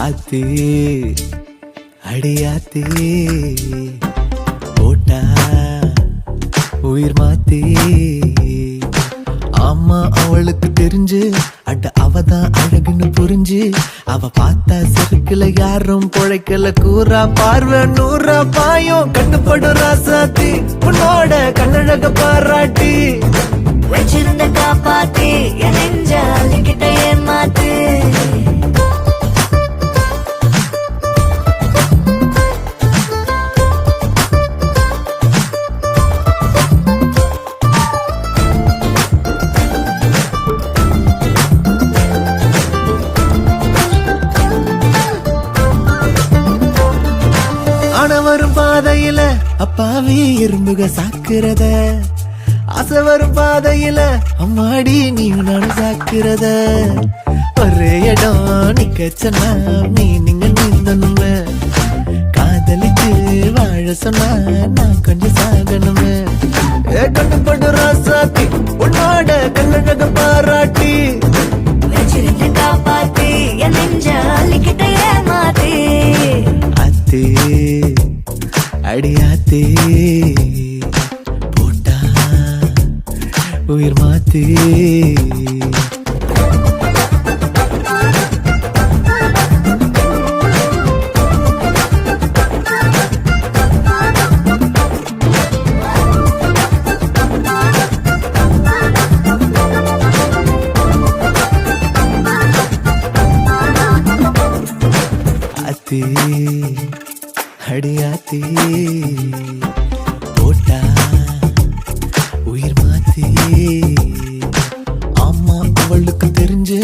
ஆத்தி அடியாத்தி போட்டா உயிர் மாத்தி அம்மா அவளுக்கு தெரிஞ்சு அட அவதான் அழகுன்னு புரிஞ்சு அவ பார்த்தா செருக்குல யாரும் பொழைக்கல கூறா பார்வை நூறா பாயும் கட்டுப்படும் ராசாத்தி உன்னோட கண்ணழக பாராட்டி வச்சிருந்த காப்பாத்தி என் நெஞ்ச அள்ளிக்கிட்ட ஏமாத்து வரும் பாதையில அப்பாவி எறும்புக சாக்குறத ஆசை வரும் பாதையில அம்மாடி நீ நானும் சாக்குறத ஒரே இடம் நிக்க சொன்னா நீ நீங்க நீந்தணுமே காதலிச்சு வாழ சொன்னா நான் கொஞ்சம் சாகணுமே கண்டுபடு ராசாத்தி உன்னோட கண்ணழக பாராட்டி வச்சிருந்த காப்பாத்தி என் நெஞ்ச அள்ளிக்கிட்ட ஏமாத்தி அத்தே அடியாத்தே போட்டா உயிர் மாத்தே அத்தே அடியாத்தி போட்டா உயிர் மாத்தி அம்மா அவளுக்கு தெரிஞ்சு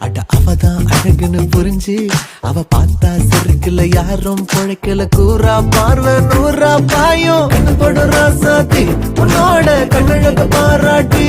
அட அவதான் அழகுன்னு புரிஞ்சு அவ பார்த்தா செருக்குல யாரும் பொழைக்கல கூறா பார்வை நூறா பாயும் கண்ணுபடும் ராசாத்தி உன்னோட கண்ணழக பாராட்டி